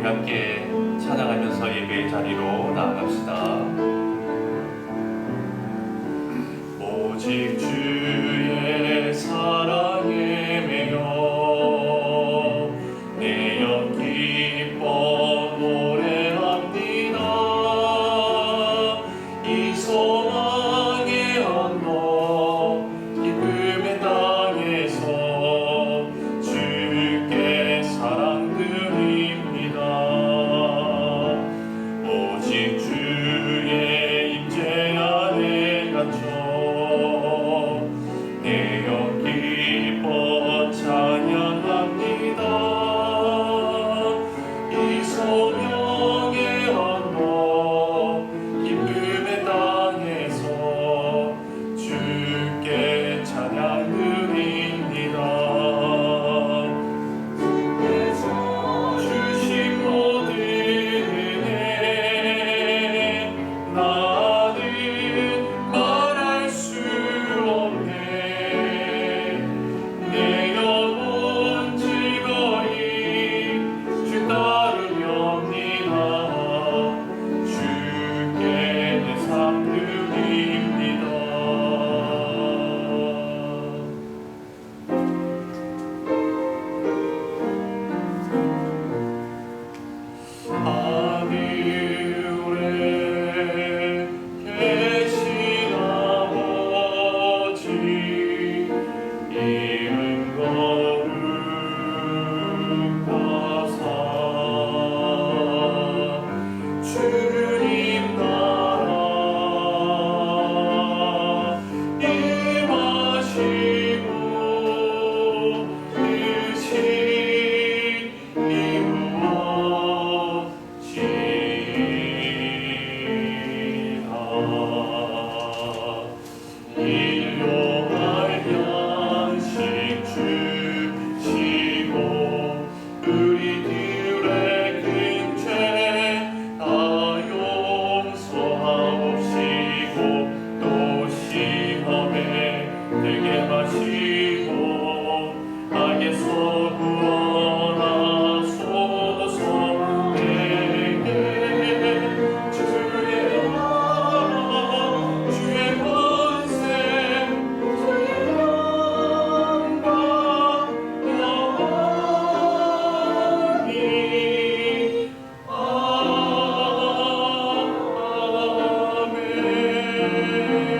함께 찬양하면서 예배의 자리로 나아갑시다. 오직 주의 사랑에 매여 내 영 기뻐 노래합니다. 이 소망의 언덕 기쁨의 땅에서 주께 사랑 드립니다. 오직 주의 임재 안에 갇혀 내 영 기뻐 찬양합니다. 이 소명의 언덕 기쁨의 땅에서 주께 찬양 드립니다. 주신 모든 은혜 나는 말할 수 없네. 내 영혼 즐거이 주 따르렵니다. 주께 내 삶 드립니다. 하늘에 계신 아버지 이름 거룩하사 주님 나라 임하시고 뜻이 이루어지리라. 일용할 양식 주시고 우리들의 큰 죄 다 용서하옵시고 또 시험에 들게 마시고 악에서 구원하소서. 내게 주의 나라 주의 권세 주의 영광 영원히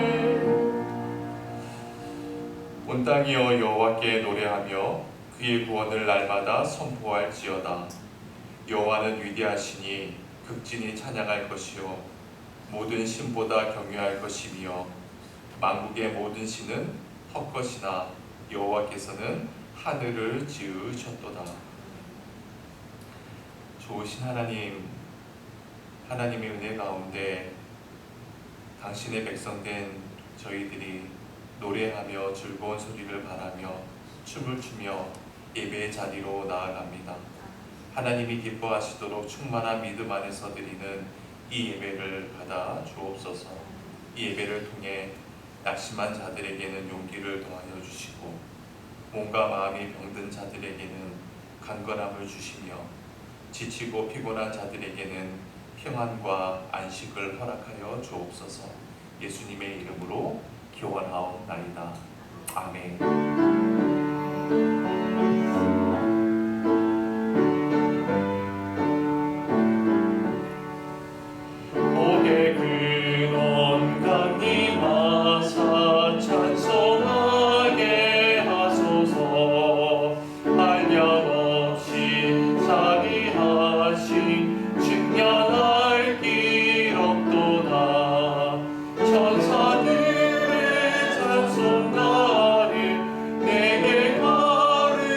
아멘. 온 땅이여 여호와께 노래하며 그의 구원을 날마다 선포할지어다. 여호와는 위대하시니 극진히 찬양할 것이요 모든 신보다 경외할 것이며 만국의 모든 신은 헛것이나 여호와께서는 하늘을 지으셨도다. 좋으신 하나님, 하나님의 은혜 가운데 당신의 백성된 저희들이 노래하며 즐거운 소리를 바라며 춤을 추며 예배의 자리로 나아갑니다. 하나님이 기뻐하시도록 충만한 믿음 안에서 드리는 이 예배를 받아 주옵소서. 이 예배를 통해 낙심한 자들에게는 용기를 더하여 주시고 몸과 마음이 병든 자들에게는 강건함을 주시며 지치고 피곤한 자들에게는 평안과 안식을 허락하여 주옵소서. 예수님의 이름으로 기원하옵나이다. 아멘. 목의 근원 강림하사 찬송하게 하소서. 한량없이 자비하신 측량할 길 없도다. 천사들의 찬송가를 내게 가르치소서.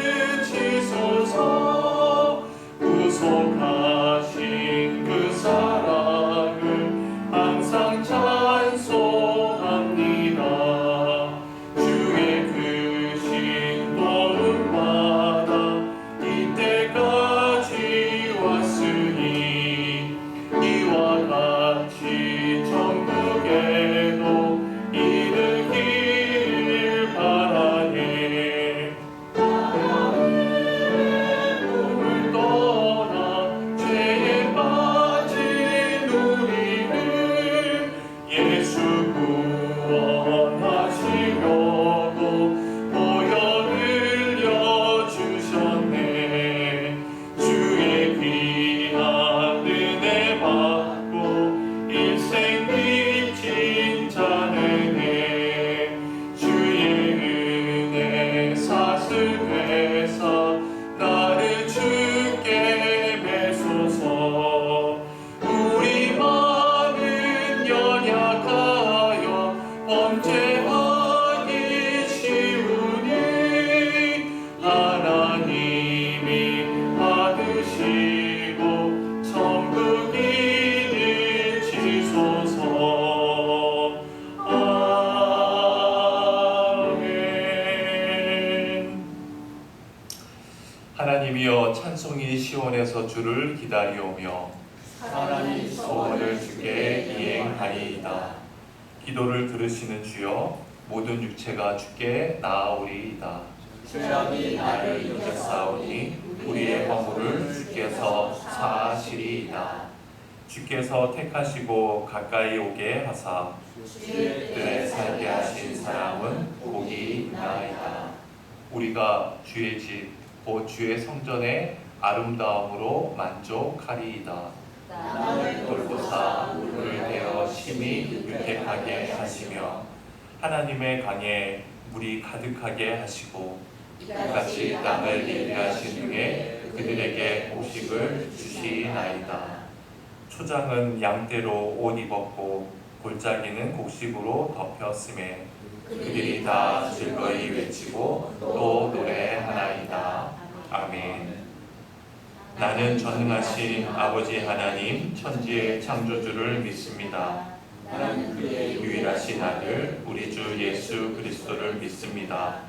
하나님이여 찬송이 시온에서 주를 기다리오며 사랑이 소원을 주께 이행하리이다. 기도를 들으시는 주여 모든 육체가 주께 나아오리이다. 죄악이 나를 이겼사오니 우리의 허물을 주께서 사하시리이다. 주께서 택하시고 가까이 오게 하사 그들의 살게 하신 사람은 복이 있나이다. 우리가 주의 집 곧 주의 성전의 아름다움으로 만족하리이다. 나를 돌보사 물을 대어 심히 유택하게 하시며 하나님의 강에 물이 가득하게 하시고 이같이 땅을 예비하신 후에 그들에게 곡식을 주시나이다. 초장은 양떼로 옷 입었고 골짜기는 곡식으로 덮였음에 그들이 다 즐거이 외치고 또 노래하나이다. 아멘. 나는 전능하신 아버지 하나님 천지의 창조주를 믿습니다. 나는 그의 유일하신 아들 우리 주 예수 그리스도를 믿습니다.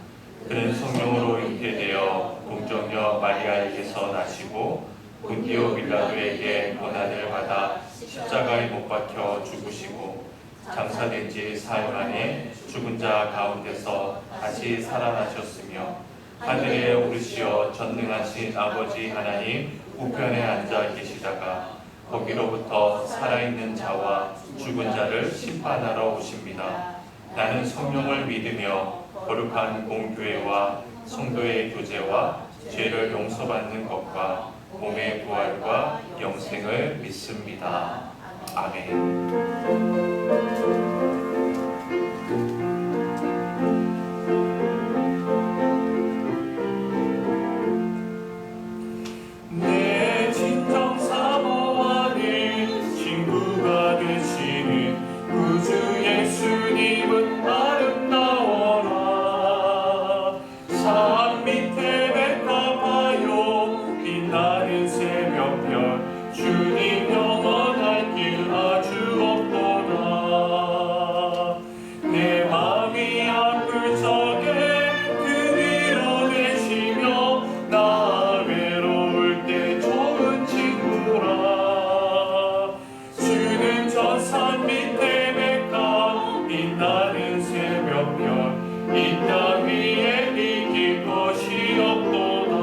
그는 성령으로 잉태되어 동정녀 마리아에게서 나시고 본디오 빌라도에게 고난을 받아 십자가에 못 박혀 죽으시고 장사된 지 사흘 만에 죽은 자 가운데서 다시 살아나셨으며 하늘에 오르시어 전능하신 아버지 하나님 우편에 앉아 계시다가 거기로부터 살아있는 자와 죽은 자를 심판하러 오십니다. 나는 성령을 믿으며 거룩한 공교회와 성도의 교제와 죄를 용서받는 것과 몸의 부활과 영생을 믿습니다. 아멘. 내 진정 사모하는 친구가 되시는 구주 예수님은 아름다워라. 산 밑에 백합하여 빛나는 새벽별 주님 영원할 길 아주 없도다. 내 마음이 아플 적에 그 밀어내시며 나 외로울 때 좋은 친구라. 주는 저 산 밑에 백합 빛나는 새벽별 이 땅 위에 이길 것이 없도다.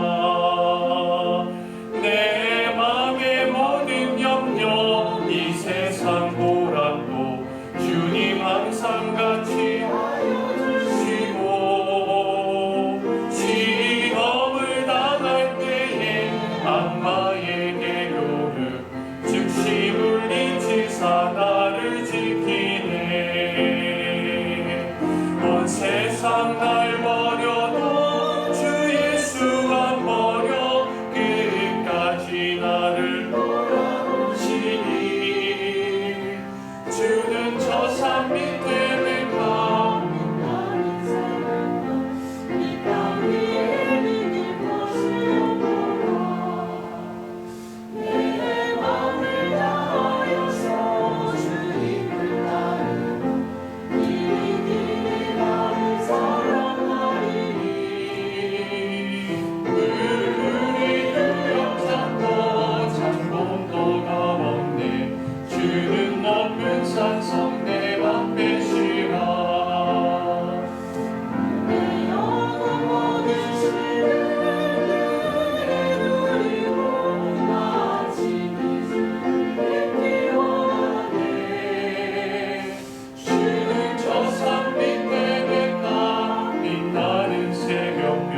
내 맘의 모든 염려 이 세상 보람도 주님 항상 같이 하여 주시고 시험을 당할 때에 악마에게 요르 즉시 물리치사 나를 지키네. 온 세상 날 버려도 주 예수 안 버려 끝까지 나를 돌아오시니. 주는 저 산 밑에 백합 이 땅 위에 믿을 것이 없도다. 내 마음을 다하여서 주님을 따르고 이 길이 나를 사랑하리니. 물이 두렵잖고 장봉도 가없네. 주는 높은 산성 내 맘 빼시라. 내 영혼 모든 시를 눈에 누리고 마치 빛을 뵙기 원하네. 주는 저 산 밑에 백합 빛나는 새벽별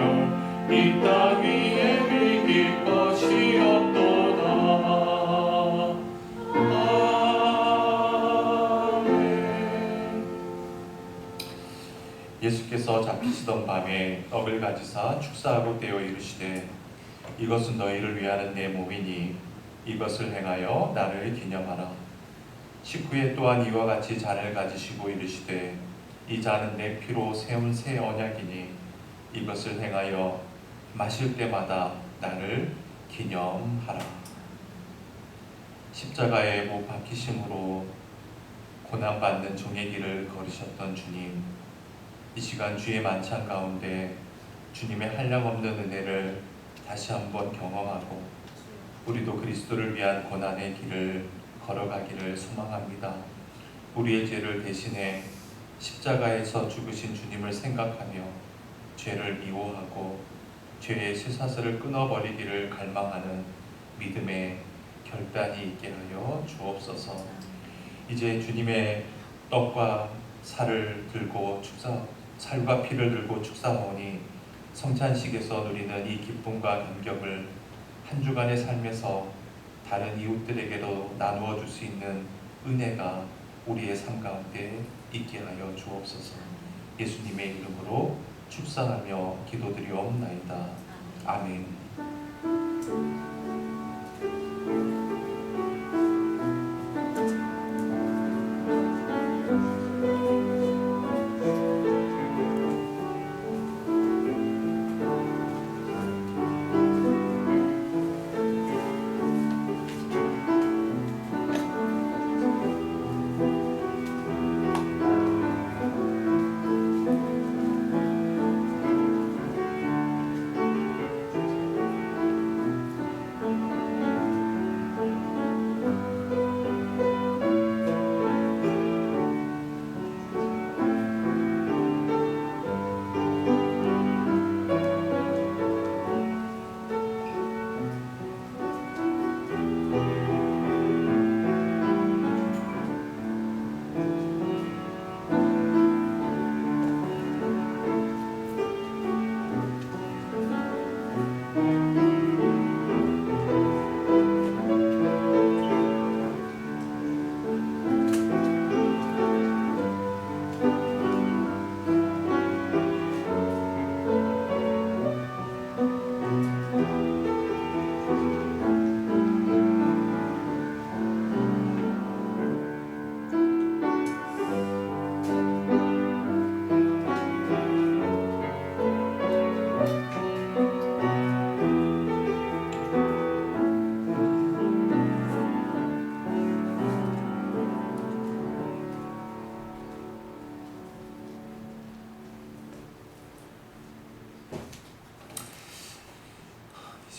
이 땅 위에 비길 것이 없도다. 아멘. 예수께서 잡히시던 밤에 떡을 가지사 축사하고 떼어 이르시되 이것은 너희를 위하는 내 몸이니 이것을 행하여 나를 기념하라. 식후에 또한 이와 같이 잔을 가지시고 이르시되 이 잔은 내 피로 세운 새 언약이니 이것을 행하여 마실 때마다 나를 기념하라. 십자가에 못 박히심으로 고난받는 종의 길을 걸으셨던 주님, 이 시간 주의 만찬 가운데 주님의 한량없는 은혜를 다시 한번 경험하고 우리도 그리스도를 위한 고난의 길을 걸어가기를 소망합니다. 우리의 죄를 대신해 십자가에서 죽으신 주님을 생각하며 죄를 미워하고 죄의 쇠사슬을 끊어버리기를 갈망하는 믿음의 결단이 있게 하여 주옵소서. 이제 주님의 떡과 살을 들고 살과 피를 들고 축사하오니 성찬식에서 누리는 이 기쁨과 감격을 한 주간의 삶에서 다른 이웃들에게도 나누어 줄 수 있는 은혜가 우리의 삶 가운데 있게 하여 주옵소서. 예수님의 이름으로 축사하며 기도드리옵나이다. 아멘.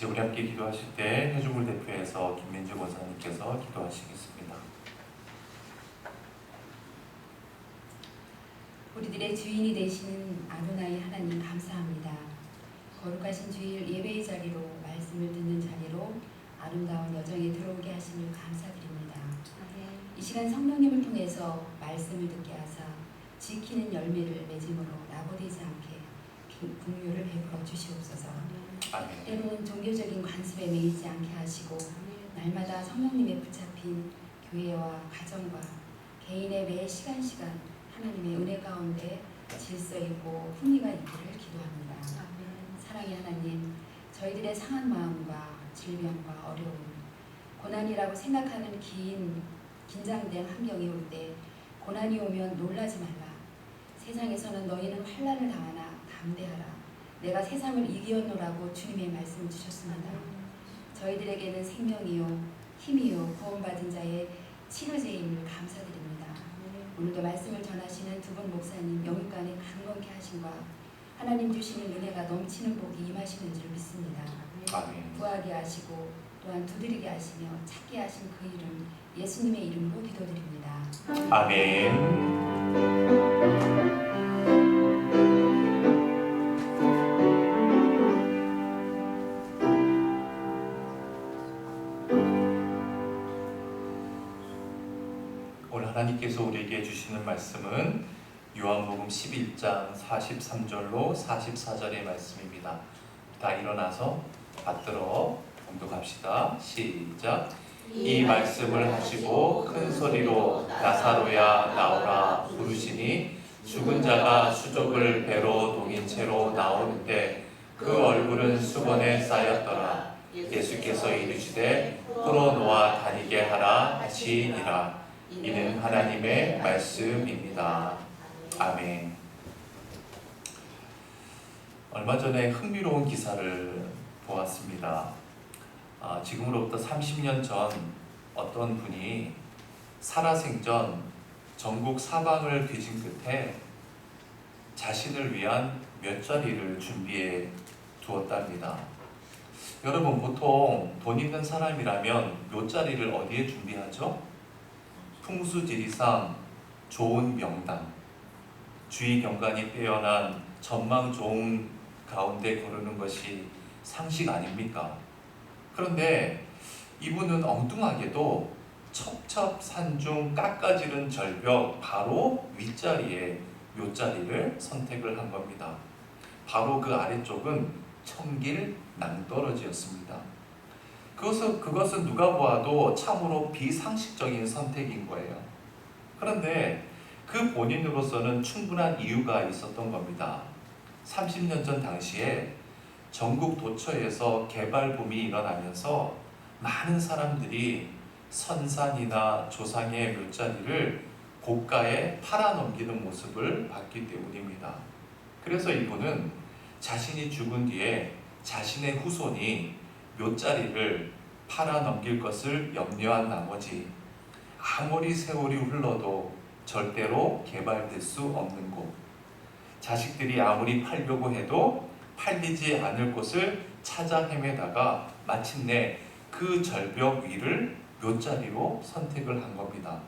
이제 우리 함께 기도하실 때 회중을 대표해서 김민주 권사님께서 기도하시겠습니다. 우리들의 주인이 되시는 아도나이 하나님 감사합니다. 거룩하신 주일 예배의 자리로 말씀을 듣는 자리로 아름다운 여정에 들어오게 하심을 감사드립니다. 이 시간 성령님을 통해서 말씀을 듣게 하사 지키는 열매를 맺음으로 나고되지 않게 긍휼을 베풀어 주시옵소서. 아멘. 때로는 종교적인 관습에 매이지 않게 하시고 날마다 성령님의 붙잡힌 교회와 가정과 개인의 매 시간 하나님의 은혜 가운데 질서 있고 흥미가 있기를 기도합니다. 사랑의 하나님, 저희들의 상한 마음과 질병과 어려움, 고난이라고 생각하는 긴장된 환경이 올 때 고난이 오면 놀라지 말라. 세상에서는 너희는 환난을 당하나 담대하라. 내가 세상을 이기었노라고 주님의 말씀을 주셨습니다. 저희들에게는 생명이요 힘이요 구원받은 자의 치료제임을 감사드립니다. 오늘도 말씀을 전하시는 두 분 목사님 영육간에 강건케 하심과 하나님 주시는 은혜가 넘치는 복이 임하시는 줄 믿습니다. 아멘. 구하게 하시고 또한 두드리게 하시며 찾게 하신 그 이름 예수님의 이름으로 기도드립니다. 아멘. 오늘 하나님께서 우리에게 주시는 말씀은 요한복음 11장 43절로 44절의 말씀입니다. 다 일어나서 받들어 봉독합시다. 시작. 이 말씀을 하시고 큰 소리로 나사로야 나오라 부르시니 죽은 자가 수족을 배로 동인 채로 나오는데 그 얼굴은 수건에 쌓였더라. 예수께서 이르시되 풀어놓아 다니게 하라 하시니라. 이는 하나님의 말씀입니다. 아멘. 얼마 전에 흥미로운 기사를 보았습니다. 지금으로부터 30년 전 어떤 분이 살아생전 전국 사방을 뒤진 끝에 자신을 위한 몇 자리를 준비해 두었답니다. 여러분, 보통 돈 있는 사람이라면 묘자리를 어디에 준비하죠? 풍수지리상 좋은 명당, 주의 경관이 뛰어난 전망 좋은 가운데 거르는 것이 상식 아닙니까? 그런데 이분은 엉뚱하게도 첩첩산중 깎아지른 절벽 바로 윗자리에 묘자리를 선택을 한 겁니다. 바로 그 아래쪽은 청길 낭떠러지였습니다. 그것은 누가 보아도 참으로 비상식적인 선택인 거예요. 그런데 그 본인으로서는 충분한 이유가 있었던 겁니다. 30년 전 당시에 전국 도처에서 개발 붐이 일어나면서 많은 사람들이 선산이나 조상의 묘자리를 고가에 팔아넘기는 모습을 봤기 때문입니다. 그래서 이분은 자신이 죽은 뒤에 자신의 후손이 묘자리를 팔아넘길 것을 염려한 나머지 아무리 세월이 흘러도 절대로 개발될 수 없는 곳, 자식들이 아무리 팔려고 해도 팔리지 않을 곳을 찾아 헤매다가 마침내 그 절벽 위를 묘자리로 선택을 한 겁니다.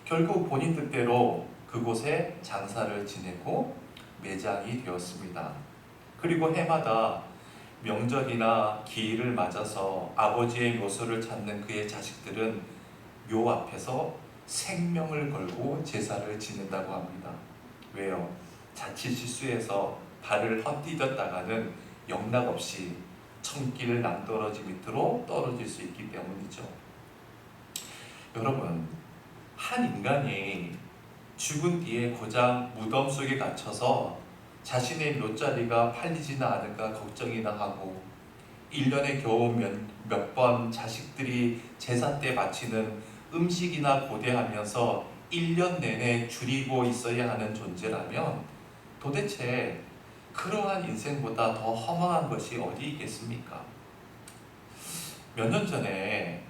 결국 본인 뜻대로 그곳에 장사를 지내고 매장이 되었습니다. 그리고 해마다 명절이나 기일을 맞아서 아버지의 묘소를 찾는 그의 자식들은 묘 앞에서 생명을 걸고 제사를 지낸다고 합니다. 왜요? 자칫 실수해서 발을 헛디뎠다가는 영락없이 청길 낭떠러지 밑으로 떨어질 수 있기 때문이죠. 여러분, 한 인간이 죽은 뒤에 고장 무덤 속에 갇혀서 자신의 묘자리가 팔리지는 않을까 걱정이나 하고 1년에 겨우 몇 번 자식들이 제사 때 바치는 음식이나 고대하면서 1년 내내 줄이고 있어야 하는 존재라면 도대체 그러한 인생보다 더 허망한 것이 어디 있겠습니까? 몇 년 전에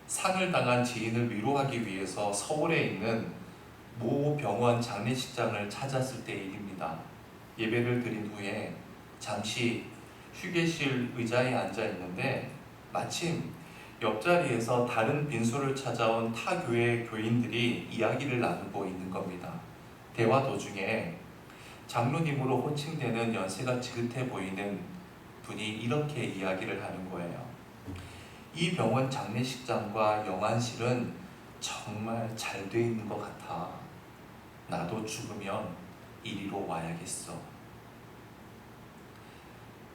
상을 당한 지인을 위로하기 위해서 서울에 있는 모 병원 장례식장을 찾았을 때의 일입니다. 예배를 드린 후에 잠시 휴게실 의자에 앉아 있는데 마침 옆자리에서 다른 빈소를 찾아온 타 교회 교인들이 이야기를 나누고 있는 겁니다. 대화 도중에 장로님으로 호칭되는 연세가 지긋해 보이는 분이 이렇게 이야기를 하는 거예요. 이 병원 장례식장과 영안실은 정말 잘 돼 있는 것 같아. 나도 죽으면 이리로 와야겠어.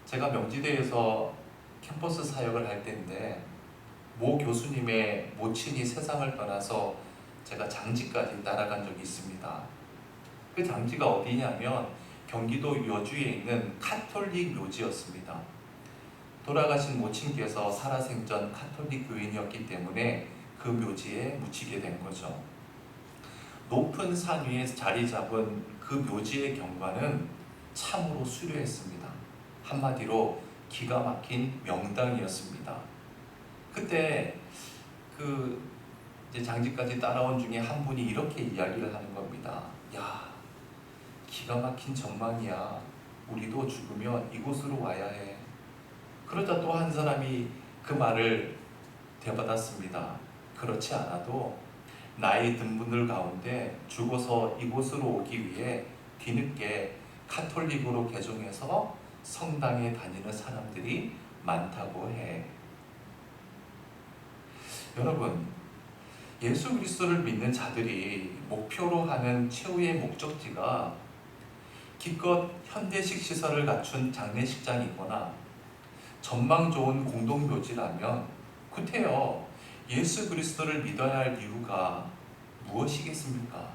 제가 명지대에서 캠퍼스 사역을 할 때인데 모 교수님의 모친이 세상을 떠나서 제가 장지까지 따라간 적이 있습니다. 그 장지가 어디냐면 경기도 여주에 있는 카톨릭 묘지였습니다. 돌아가신 모친께서 살아생전 카톨릭 교인이었기 때문에 그 묘지에 묻히게 된 거죠. 높은 산 위에 자리 잡은 그 묘지의 경관은 참으로 수려했습니다. 한마디로 기가 막힌 명당이었습니다. 그때 이제 장지까지 따라온 중에 한 분이 이렇게 이야기를 하는 겁니다. 야, 기가 막힌 전망이야. 우리도 죽으면 이곳으로 와야 해. 그러자 또 한 사람이 그 말을 되받았습니다. 그렇지 않아도 나이 든 분들 가운데 죽어서 이곳으로 오기 위해 뒤늦게 카톨릭으로 개종해서 성당에 다니는 사람들이 많다고 해. 여러분, 예수 그리스도를 믿는 자들이 목표로 하는 최후의 목적지가 기껏 현대식 시설을 갖춘 장례식장이거나 전망 좋은 공동묘지라면 구태여 예수 그리스도를 믿어야 할 이유가 무엇이겠습니까?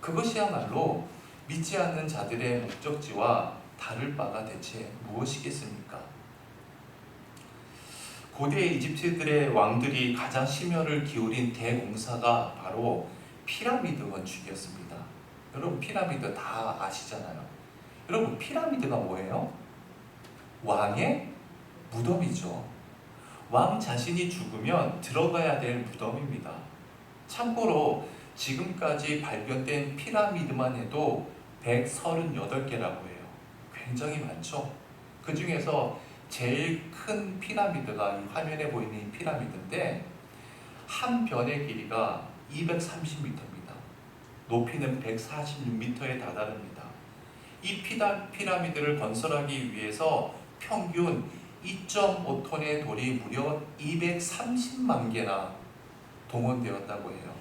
그것이야말로 믿지 않는 자들의 목적지와 다를 바가 대체 무엇이겠습니까? 고대 이집트들의 왕들이 가장 심혈을 기울인 대공사가 바로 피라미드 건축이었습니다. 여러분, 피라미드 다 아시잖아요. 여러분, 피라미드가 뭐예요? 왕의 무덤이죠. 왕 자신이 죽으면 들어가야 될 무덤입니다. 참고로 지금까지 발견된 피라미드만 해도 138개라고 해요. 굉장히 많죠. 그 중에서 제일 큰 피라미드가 이 화면에 보이는 이 피라미드인데 한 변의 길이가 230m입니다. 높이는 146m에 다다릅니다. 이 피라미드를 건설하기 위해서 평균 2.5톤의 돌이 무려 230만 개나 동원되었다고 해요.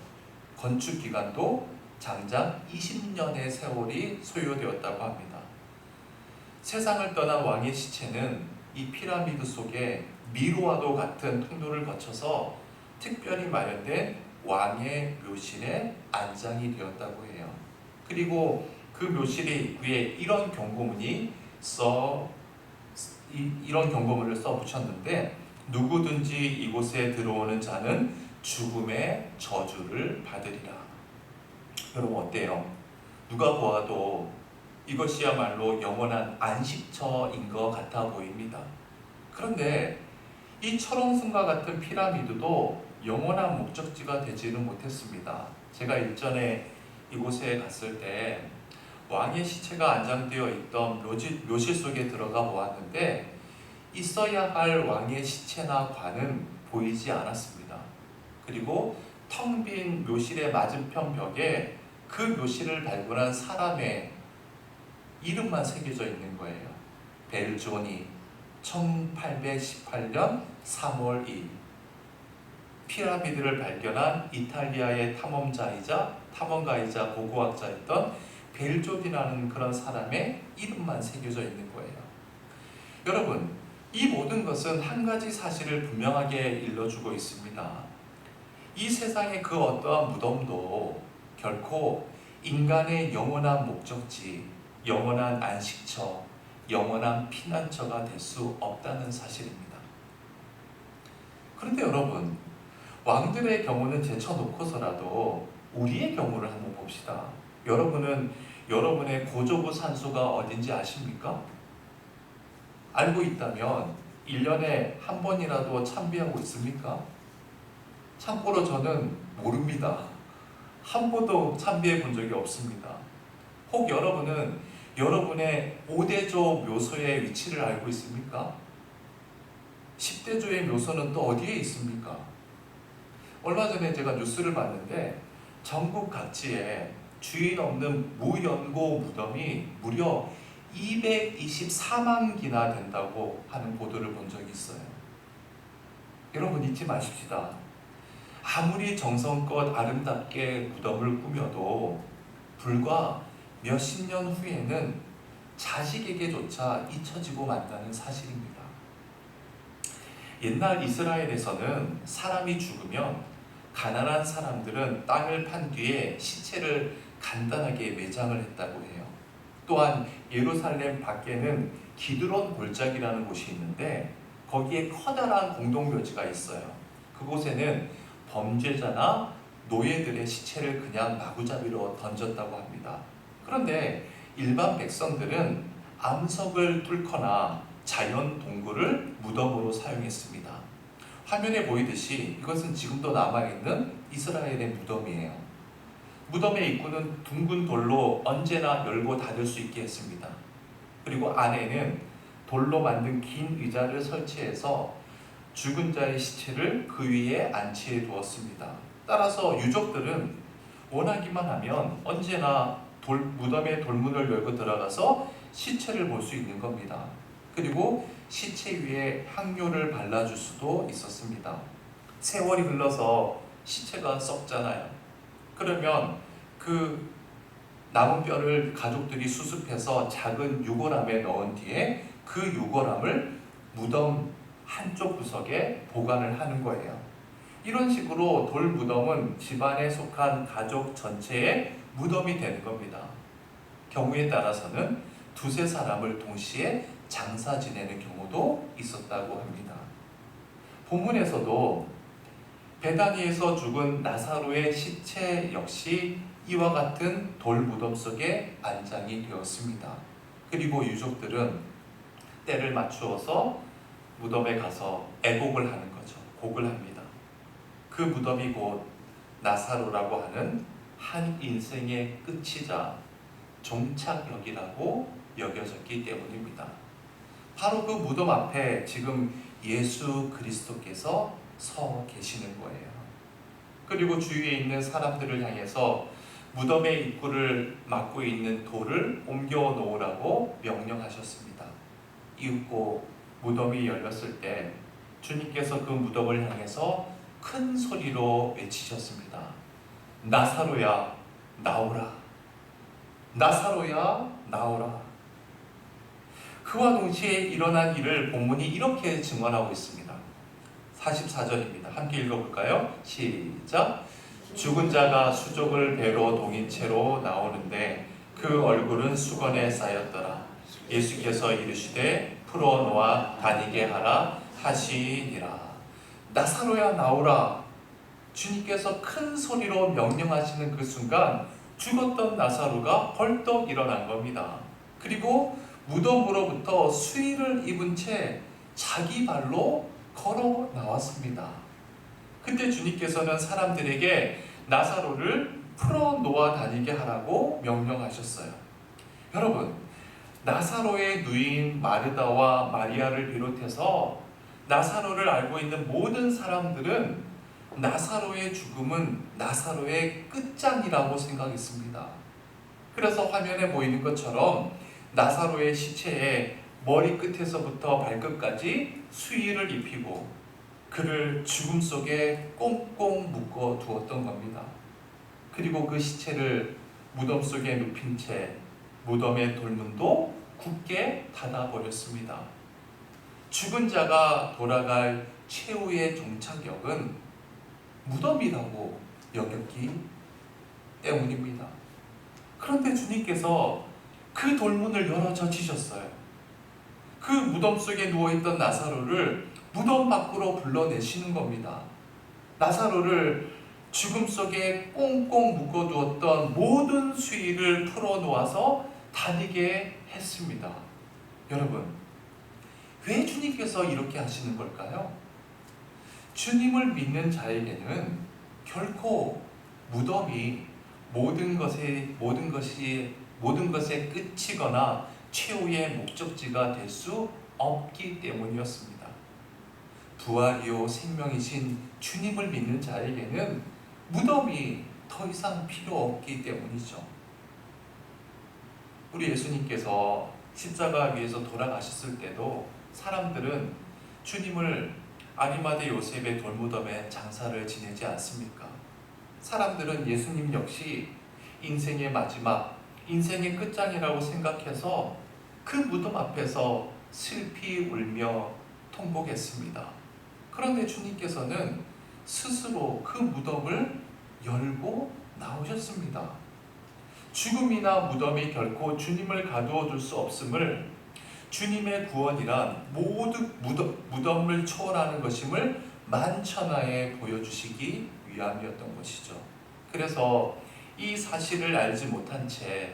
건축 기간도 장장 20년의 세월이 소요되었다고 합니다. 세상을 떠난 왕의 시체는 이 피라미드 속에 미로와도 같은 통로를 거쳐서 특별히 마련된 왕의 묘실에 안장이 되었다고 해요. 그리고 그 묘실의 입구에 이런 경고문을 써 붙였는데 누구든지 이곳에 들어오는 자는 죽음의 저주를 받으리라. 여러분 어때요? 누가 보아도 이것이야말로 영원한 안식처인 것 같아 보입니다. 그런데 이 철옹성과 같은 피라미드도 영원한 목적지가 되지는 못했습니다. 제가 일전에 이곳에 갔을 때 왕의 시체가 안장되어 있던 묘실 속에 들어가 보았는데 있어야 할 왕의 시체나 관은 보이지 않았습니다. 그리고 텅 빈 묘실의 맞은편 벽에 그 묘실을 발굴한 사람의 이름만 새겨져 있는 거예요. 벨조니 1818년 3월 2일 피라미드를 발견한 이탈리아의 탐험가이자 고고학자였던 벨조니라는 그런 사람의 이름만 새겨져 있는 거예요. 여러분, 이 모든 것은 한 가지 사실을 분명하게 일러주고 있습니다. 이 세상의 그 어떠한 무덤도 결코 인간의 영원한 목적지, 영원한 안식처, 영원한 피난처가 될 수 없다는 사실입니다. 그런데 여러분, 왕들의 경우는 제쳐놓고서라도 우리의 경우를 한번 봅시다. 여러분은 여러분의 고조부 산소가 어딘지 아십니까? 알고 있다면 1년에 한 번이라도 참배하고 있습니까? 참고로 저는 모릅니다. 한 번도 참배해 본 적이 없습니다. 혹 여러분은 여러분의 5대조 묘소의 위치를 알고 있습니까? 10대조의 묘소는 또 어디에 있습니까? 얼마 전에 제가 뉴스를 봤는데 전국 각지에 주인 없는 무연고 무덤이 무려 224만 기나 된다고 하는 보도를 본 적이 있어요. 여러분 잊지 마십시다. 아무리 정성껏 아름답게 무덤을 꾸며도 불과 몇십 년 후에는 자식에게조차 잊혀지고 만다는 사실입니다. 옛날 이스라엘에서는 사람이 죽으면 가난한 사람들은 땅을 판 뒤에 시체를 간단하게 매장을 했다고 해요. 또한 예루살렘 밖에는 기드론 골짜기라는 곳이 있는데 거기에 커다란 공동묘지가 있어요. 그곳에는 범죄자나 노예들의 시체를 그냥 마구잡이로 던졌다고 합니다. 그런데 일반 백성들은 암석을 뚫거나 자연 동굴을 무덤으로 사용했습니다. 화면에 보이듯이 이것은 지금도 남아있는 이스라엘의 무덤이에요. 무덤의 입구는 둥근 돌로 언제나 열고 닫을 수 있게 했습니다. 그리고 안에는 돌로 만든 긴 의자를 설치해서 죽은 자의 시체를 그 위에 안치해 두었습니다. 따라서 유족들은 원하기만 하면 언제나 무덤의 돌문을 열고 들어가서 시체를 볼 수 있는 겁니다. 그리고 시체 위에 향료를 발라줄 수도 있었습니다. 세월이 흘러서 시체가 썩잖아요. 그러면 그 남은 뼈를 가족들이 수습해서 작은 유골함에 넣은 뒤에 그 유골함을 무덤 한쪽 구석에 보관을 하는 거예요. 이런 식으로 돌 무덤은 집안에 속한 가족 전체의 무덤이 되는 겁니다. 경우에 따라서는 두세 사람을 동시에 장사 지내는 경우도 있었다고 합니다. 본문에서도 베다니에서 죽은 나사로의 시체 역시 이와 같은 돌 무덤 속에 안장이 되었습니다. 그리고 유족들은 때를 맞추어서 무덤에 가서 애곡을 하는 거죠. 곡을 합니다. 그 무덤이 곧 나사로라고 하는 한 인생의 끝이자 종착역이라고 여겨졌기 때문입니다. 바로 그 무덤 앞에 지금 예수 그리스도께서 서 계시는 거예요. 그리고 주위에 있는 사람들을 향해서 무덤의 입구를 막고 있는 돌을 옮겨 놓으라고 명령하셨습니다. 이윽고 무덤이 열렸을 때 주님께서 그 무덤을 향해서 큰 소리로 외치셨습니다. 나사로야 나오라. 나사로야 나오라. 그와 동시에 일어난 일을 본문이 이렇게 증언하고 있습니다. 44절입니다. 함께 읽어볼까요? 시작. 죽은 자가 수족을 배로 동인 채로 나오는데 그 얼굴은 수건에 쌓였더라. 예수께서 이르시되 풀어놓아 다니게 하라 하시니라. 나사로야 나오라. 주님께서 큰 소리로 명령하시는 그 순간 죽었던 나사로가 벌떡 일어난 겁니다. 그리고 무덤으로부터 수의를 입은 채 자기 발로 걸어 나왔습니다. 그때 주님께서는 사람들에게 나사로를 풀어 놓아 다니게 하라고 명령하셨어요. 여러분, 나사로의 누이인 마르다와 마리아를 비롯해서 나사로를 알고 있는 모든 사람들은 나사로의 죽음은 나사로의 끝장이라고 생각했습니다. 그래서 화면에 보이는 것처럼 나사로의 시체에 머리 끝에서부터 발끝까지 수의를 입히고 그를 죽음 속에 꽁꽁 묶어 두었던 겁니다. 그리고 그 시체를 무덤 속에 눕힌 채 무덤의 돌문도 굳게 닫아버렸습니다. 죽은 자가 돌아갈 최후의 종착역은 무덤이라고 여겼기 때문입니다. 그런데 주님께서 그 돌문을 열어 젖히셨어요. 그 무덤 속에 누워있던 나사로를 무덤 밖으로 불러내시는 겁니다. 나사로를 죽음 속에 꽁꽁 묶어두었던 모든 수의를 풀어놓아서 다니게 했습니다. 여러분, 왜 주님께서 이렇게 하시는 걸까요? 주님을 믿는 자에게는 결코 무덤이 모든 것의 끝이거나 최후의 목적지가 될 수 없기 때문이었습니다. 부활이요 생명이신 주님을 믿는 자에게는 무덤이 더 이상 필요 없기 때문이죠. 우리 예수님께서 십자가 위에서 돌아가셨을 때도 사람들은 주님을 아리마대 요셉의 돌무덤에 장사를 지내지 않습니까? 사람들은 예수님 역시 인생의 마지막, 인생의 끝장이라고 생각해서 그 무덤 앞에서 슬피 울며 통곡했습니다. 그런데 주님께서는 스스로 그 무덤을 열고 나오셨습니다. 죽음이나 무덤이 결코 주님을 가두어 둘 수 없음을, 주님의 구원이란 모두 무덤을 초월하는 것임을 만천하에 보여주시기 위함이었던 것이죠. 그래서 이 사실을 알지 못한 채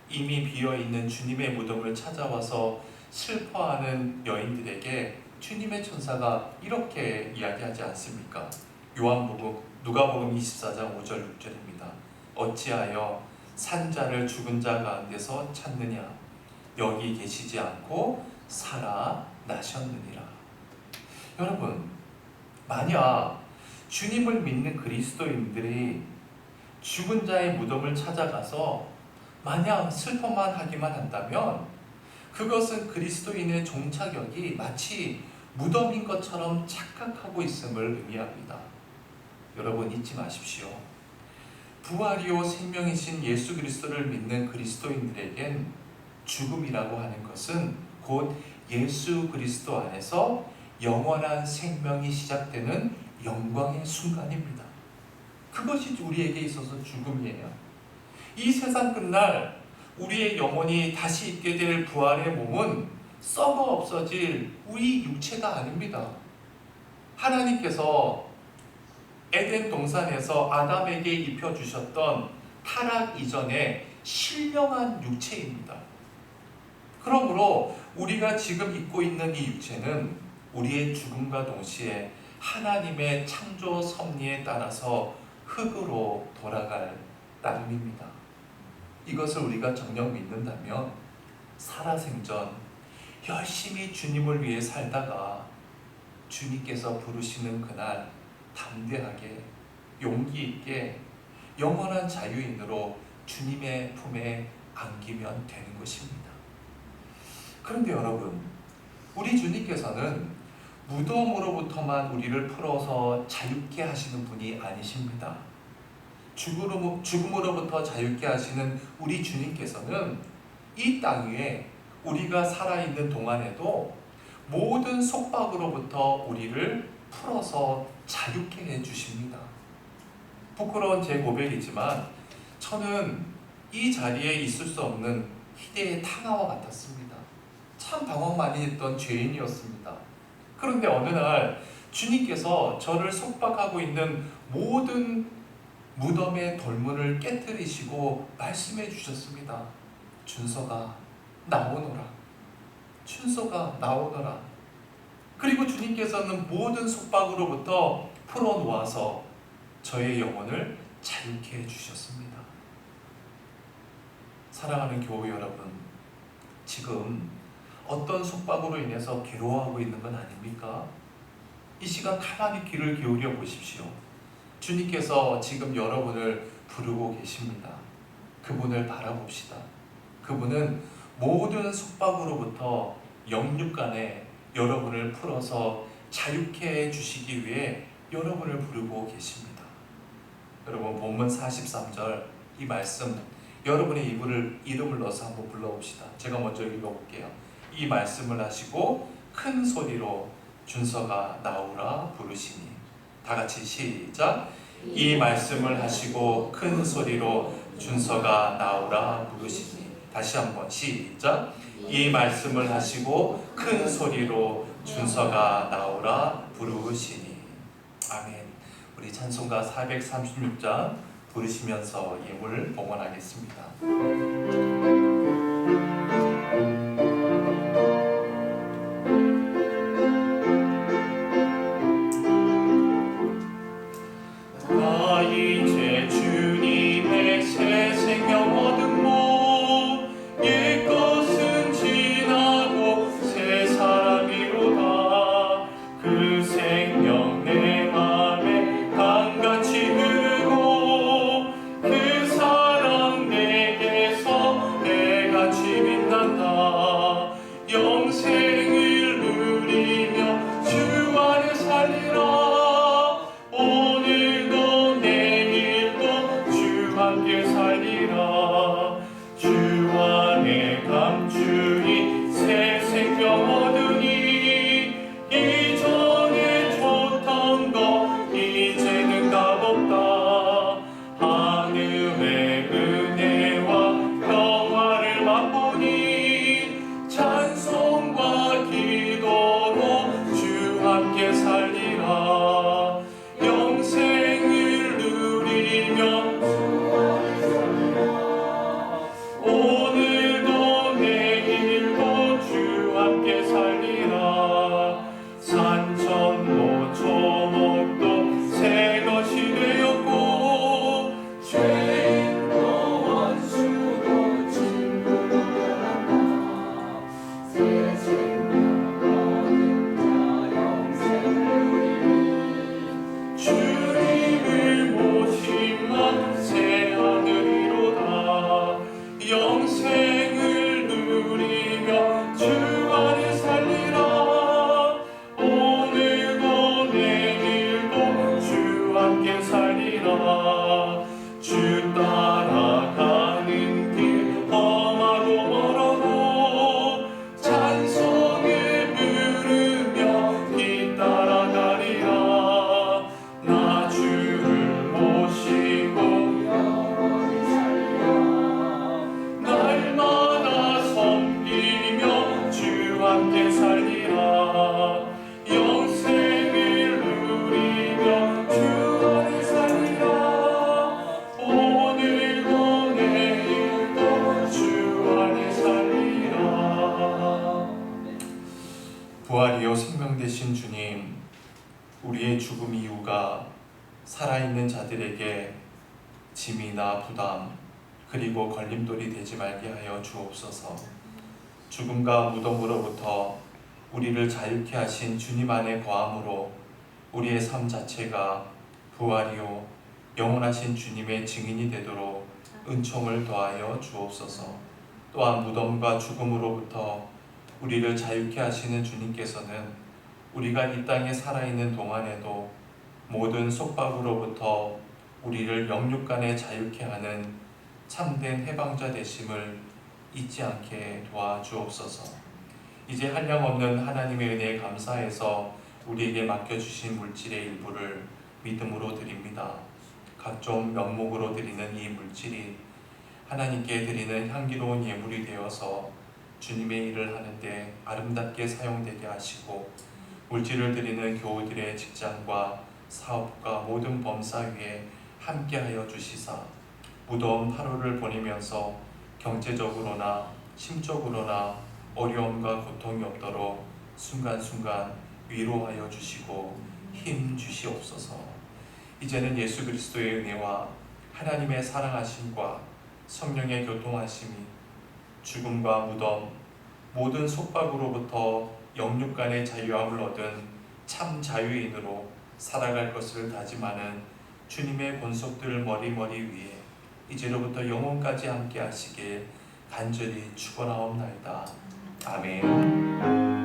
이미 비어있는 주님의 무덤을 찾아와서 슬퍼하는 여인들에게 주님의 천사가 이렇게 이야기하지 않습니까? 누가복음 24장 5절 6절입니다. 어찌하여 산자를 죽은 자 가운데서 찾느냐? 여기 계시지 않고 살아나셨느니라. 여러분, 만약 주님을 믿는 그리스도인들이 죽은 자의 무덤을 찾아가서 마냥 슬퍼만 하기만 한다면 그것은 그리스도인의 종착역이 마치 무덤인 것처럼 착각하고 있음을 의미합니다. 여러분, 잊지 마십시오. 부활이요 생명이신 예수 그리스도를 믿는 그리스도인들에겐 죽음이라고 하는 것은 곧 예수 그리스도 안에서 영원한 생명이 시작되는 영광의 순간입니다. 그것이 우리에게 있어서 죽음이에요. 이 세상 끝날 우리의 영혼이 다시 있게 될 부활의 몸은 썩어 없어질 우리 육체가 아닙니다. 하나님께서 에덴 동산에서 아담에게 입혀주셨던 타락 이전의 신령한 육체입니다. 그러므로 우리가 지금 입고 있는 이 육체는 우리의 죽음과 동시에 하나님의 창조 섭리에 따라서 흙으로 돌아갈 따름입니다. 이것을 우리가 정녕 믿는다면 살아생전 열심히 주님을 위해 살다가 주님께서 부르시는 그날 담대하게 용기 있게 영원한 자유인으로 주님의 품에 안기면 되는 것입니다. 그런데 여러분, 우리 주님께서는 무덤으로부터만 우리를 풀어서 자유케 하시는 분이 아니십니다. 죽음으로부터 자유케 하시는 우리 주님께서는 이 땅 위에 우리가 살아있는 동안에도 모든 속박으로부터 우리를 풀어서 자유케 해주십니다. 부끄러운 제 고백이지만 저는 이 자리에 있을 수 없는 희대의 탕아와 같았습니다. 참 방황 많이 했던 죄인이었습니다. 그런데 어느 날 주님께서 저를 속박하고 있는 모든 무덤의 돌문을 깨뜨리시고 말씀해 주셨습니다. 준서가 나오너라. 준서가 나오너라. 그리고 주님께서는 모든 속박으로부터 풀어놓아서 저의 영혼을 자유케 해주셨습니다. 사랑하는 교회 여러분, 지금 어떤 속박으로 인해서 괴로워하고 있는 건 아닙니까? 이 시간 가만히 귀를 기울여 보십시오. 주님께서 지금 여러분을 부르고 계십니다. 그분을 바라봅시다. 그분은 모든 속박으로부터 영육간에 여러분을 풀어서 자유케 해주시기 위해 여러분을 부르고 계십니다. 여러분, 본문 43절 이 말씀 여러분의 이름을 넣어서 한번 불러봅시다. 제가 먼저 읽어볼게요. 이 말씀을 하시고 큰 소리로 준서가 나오라 부르시니. 다 같이 시작. 이 말씀을 하시고 큰 소리로 준서가 나오라 부르시니. 다시 한번 시작. 이 말씀을 하시고 큰 소리로 준서가 나오라 부르시니. 아멘. 우리 찬송가 436장 부르시면서 예물 봉헌하겠습니다. 나 이제 주님의 새 생명 얻음모 옛것은 지나고 새 사람이로다. 그 생명 내 맘에 강같이 흐르고 그 사랑 내게서 해같이 빛난다. 영생을 누리며 주 안에 살리라. 오늘도 내일도 주 함께 살리라. 주 안에 감추인 새 생명 얻으니 이전에 좋던 것 이제는 값없다. 하늘의 은혜와 평화를 맛보니 찬송과 기도로 주 함께 살리라. 영생을 누리며 오늘도 내일도 주 함께 살리라. 산천도 초목도 새 것이 되었고 죄인도 원수도 친구로 변한다. 새 생명 얻은 자 영생을 누리니 주님을 모시면 새 하늘이로다. 영생을 누리며 주 안에 살리라. 오늘도 내일도 주 함께 살리라. 주 따라가는 길 험하고 멀어도 찬송을 부르며 뒤따라가리라. 나 주를 모시고 영원히 살리라. 날마다 섬기며 주 함께 살리라. 영생을 누리며 주 안에 살리라. 오늘도 내일도 주 안에 살리라. 부활이요 생명 되신 주님, 우리의 죽음 이유가 살아있는 자들에게 짐이나 부담 그리고 걸림돌이 되지 말게 하여 주옵소서. 죽음과 무덤으로부터 우리를 자유케 하신 주님 안에 거함으로 우리의 삶 자체가 부활이요 영원하신 주님의 증인이 되도록 은총을 더하여 주옵소서. 또한 무덤과 죽음으로부터 우리를 자유케 하시는 주님께서는 우리가 이 땅에 살아있는 동안에도 모든 속박으로부터 우리를 영육간에 자유케 하는 참된 해방자 되심을 잊지 않게 도와주옵소서. 이제 한량없는 하나님의 은혜에 감사해서 우리에게 맡겨주신 물질의 일부를 믿음으로 드립니다. 각종 명목으로 드리는 이 물질이 하나님께 드리는 향기로운 예물이 되어서 주님의 일을 하는데 아름답게 사용되게 하시고, 물질을 드리는 교우들의 직장과 사업과 모든 범사 위에 함께하여 주시사 무더운 하루를 보내면서 경제적으로나 심적으로나 어려움과 고통이 없도록 순간순간 위로하여 주시고 힘 주시옵소서. 이제는 예수 그리스도의 은혜와 하나님의 사랑하심과 성령의 교통하심이 죽음과 무덤 모든 속박으로부터 영육간의 자유함을 얻은 참 자유인으로 살아갈 것을 다짐하는 주님의 권속들 머리머리 위에 이제로부터 영원까지 함께 하시길 간절히 축원하옵나이다. 아멘.